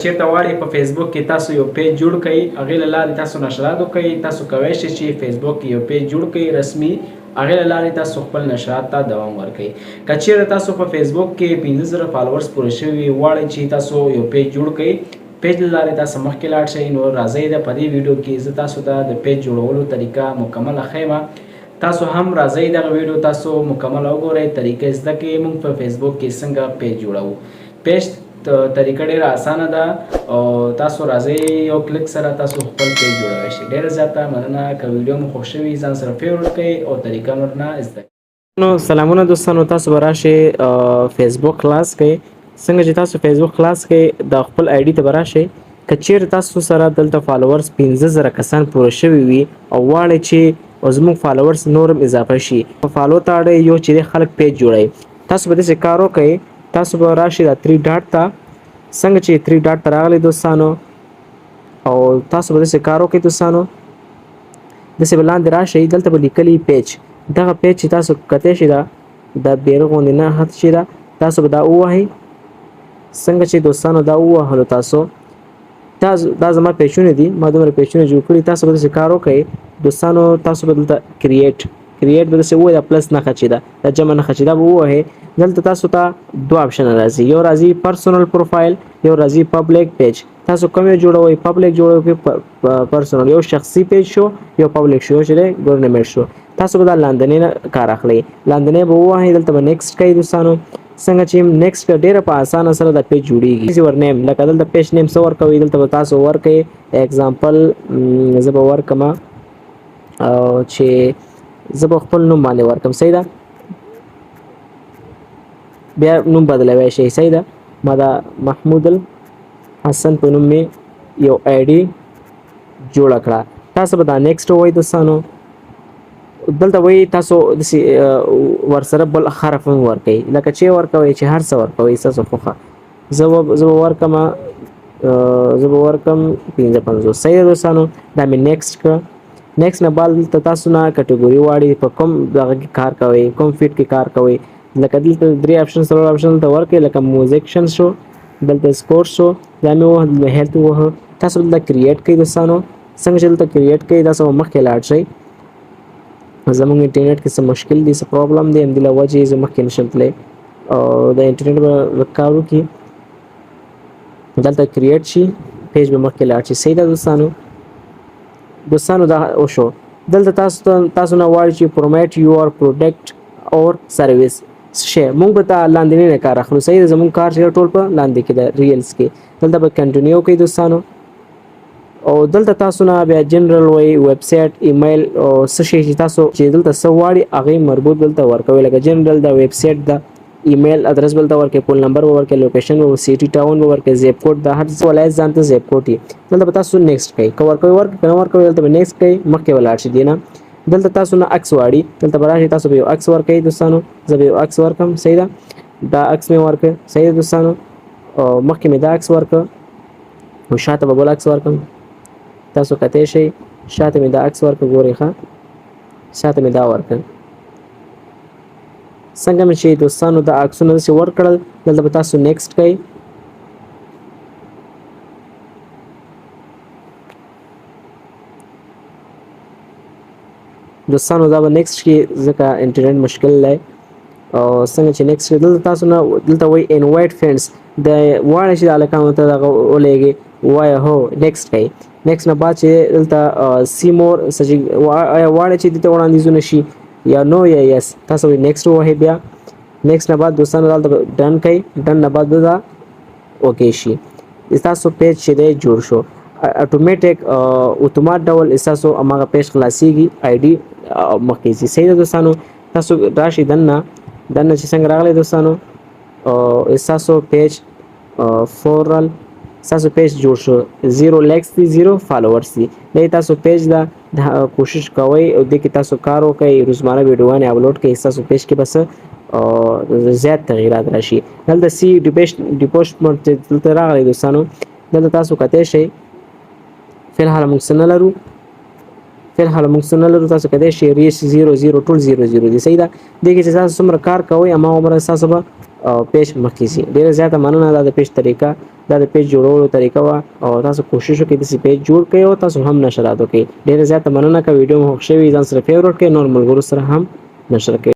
چیرته غواړئ په فیسبوک کې تاسو یو پیج جوړ کړئ، هغې له لارې تاسو نشرات وکړئ. تاسو کولی شئ چې فیسبوک کې یو پیج جوړ کړئ رسمي، هغې له لارې تاسو خپل نشرات ته دوام ورکړئ. که چیرته تاسو په فیسبوک کې 15,000 فالوورز پوره شوي غواړئ چې تاسو یو پیج جوړ کړئ، پیج له لارې تاسو مخکې لاړ شئ. نو راځئ د په دې ویډیو کې زه تاسو ته د پیج جوړولو طریقه مکمله ښیم. تاسو هم راځئ دغه ویډیو تاسو مکمل وګورئ، طریقه زده کړئ موږ په فیسبوک کې څنګه پیج جوړوو. پیج طریقه ډیره اسانه ده او تاسو راځئ یو کلیک سره تاسو خپل پیج جوړولی شئ. ډیره زیاته مننه. که ویډیو مو خوښ شوي ځان سره فیوریټ کړئ او طریقه نور نه زده کړئ. نو سلامونه دوستانو، تاسو به راشئ فیسبوک خلاص کړئ. څنګه چې تاسو فیسبوک خلاص کړئ د خپل آی ډي ته به راشئ. که چیرې تاسو سره دلته فالوورز 15,000 کسان پوره شوي وي او غواړئ چې زموږ فالوورز نور هم اضافه شي، په فالو ته اړئ یو چې خلک پیج جوړوي. تاسو به داسې کار وکړئ، تاسو به راشئ دا 3 ډاټ ته. څنګه چې 3 ډاټ ته راغلی دوستانو او تاسو به داسې کار وکړئ دوستانو، داسې به لاندې راشئ، دلته به لیکلی پیج. دغه پیج چې تاسو کتی شئ دا بیره غوندې نه هڅ شي ده، تاسو به دا ووهئ. څنګه چې دوستانو دا ووهلو تاسو، دا زما پیجونه دي، ما دومره پیجونه جوړ کړي. تاسو به داسې کار وکړئ دوستانو، تاسو به دلته کریټ به داسې ووایئ، دا پلس نښه چې ده، دا جمع نښه چې ده به ووهئ. دلته تاسو ته 2 آپشنه راځي، یو راځي پرسونل پروفایل، یو راځي پبلیک پیج. تاسو کوم یو جوړوئ؟ پبلیک جوړوئ. پرسونل یو شخصي پیج شو، یو پبلیک شو، یو چې ګورنمنټ شو. تاسو به دا لاندنۍ نه کار اخلئ، لاندنۍ به ووهئ، دلته به نیکسټ کوئ دوستانو. څنګه چې نیکسټ ډیره په اسانه سره دا پیج جوړیږي. ور نیم لکه دلته پیج نیم څه ورکوئ، دلته به تاسو ورکوئ اگزامپل زه به ورکمه چې زه به خپل نوم باندې ورکم. صحیح ده، بیا نوم بدلوی شئ. صحیح ده، ما دا محمود الحسن په نوم مې یو آی ډي جوړه کړه. تاسو به دا نیکسټ ووایئ دوستانو. دلته وایي تاسو داسې ورسره بل حرف هم ورکوئ، لکه چې ورکوئ چې هر څه ورکوئ ستاسو خوښه. زه به ورکم 55. صحیح ده دوستانو، دا مې نیکسټ کړه. نیکسټ نه بعد دلته تاسو نه کټګوري غواړئ په کوم دغه کې کار کوئ، کوم فیلډ کې کار کوئ. لکه دلته 3 آپشن 4 آپشن دلته ورکړئ، لکه موزیکشن شو، دلته سپورټ شو، دا مې ووهه، دلته هیلث ووهه. تاسو دلته کریټ کوئ دوستانو. څنګه چې دلته کریټ کوئ تاسو به مخکې لاړ شئ. زموږ انټرنیټ کې څه مشکل دی، څه پرابلم دی، همدې له وجې زه مخکې نشم تللی او د انټرنیټ به کار وکړي. دلته کریټ شي، پیج به مخکې لاړ شي. صحیح ده دوستانو دا وشو. دلته تاسو نه غواړئ چې پروموټ یور پروډکټ اور سروس شی، موږ به ته لاندنۍ نه کار اخلو. صحیح ده، زموږ کار چې ټول په لاندې کې ده، ریلز کې. دلته به کنټینیو کوئ دوستانو او دلته تاسو نه بیا جنرال وایي، ویب سایټ، ایمیل او څه شی چې تاسو چې دلته څه غواړئ هغې مربوط دلته ورکوئ. لکه جنرال ده، ویب سایټ ده، ایمیل ادرس بلته ورکړئ، فون نمبر به ورکړئ، لوکیشن به سیټي ټاون به ورکړئ، زیپ کوډ د هر څه ولایت ځان ته زیپ کوډ وي. دلته به تاسو نیکسټ کوئ، که ورکوئ ورکړئ، که نه ورکوئ دلته به نیکسټ کوئ، مخکې به لاړ شئ. دې نه دلته تاسو نه عکس غواړي، دلته به راشئ، تاسو به یو عکس ورکوئ دوستانو. زه به یو عکس ورکړم. صحیح ده، دا عکس مې ورکړ. صحیح ده دوستانو، مخکې مې دا عکس ورکړ او شاته به بل عکس ورکړم. تاسو کتی شئ، شاته مې دا عکس ورکړ، ګورئ ښه، شاته مې دا ورکړ. څنګه مې چې دوستانو دا عکسونه داسې ورکړل، دلته به تاسو نیکسټ کوئ. دوستانو دا به نیکسټ کې ځکه انټرنیټ مشکل دی او څنګه چې نیکسټ دلته تاسو نه دلته وایي انوایټ فرینډس، د غواړئ چې د هلکانو ته دغه ولېږئ، وایه هو نیکسټ کوئ. نیکسټ نه بعد چې دلته سی مور غواړئ چې دلته وړاندیزونه شي یا نو یا یس، تاسو وایي نیکسټ ووهئ. بیا نیکسټ نه بعد دوستانو دلته ډن کوئ، ډن نه بعد به دا اوکې شي. ستاسو پیج چې دی جوړ شو، اتوماتیک اتومات ډول ستاسو هماغه پیج خلاصیږي، آی ډي مخکې ځي. صحیح ده دوستانو، تاسو راشئ دننه چې څنګه راغلی دوستانو، ستاسو پیج فورل ستاسو پیج جوړ شو. 0 لایکس دي، 0 فالوورز دي. دا تاسو پیج ده، کوشش کوئ او دې کې تاسو کار وکړئ، روزمانه ویډیوګانې اپلوډ کړئ، ستاسو پیج کې بس زیات تغییرات راشي. دلته سی ډیپوسټمنټ دلته راغلی دوستانو، دلته تاسو کتی شئ. فلحال موږ څه نه لرو، تاسو کتی شئ ریس 0 0 ټول 0 0 دي. صحیح ده، دې کې چې تاسو څومره کار کوئ هماغومره ستاسو به پیج مخکې شي. ډېره زیاته مننه. دا د پیج طریقه، دا د پیج جوړولو طریقه وه او تاسو کوشش وکړئ داسې پیج جوړ کړئ او تاسو هم نشرات وکړئ. ډېره زیاته مننه. که ویډیو مو خوښ شوي ځان سره فیوریټ کړئ، نور ملګرو سره هم نشر کړئ.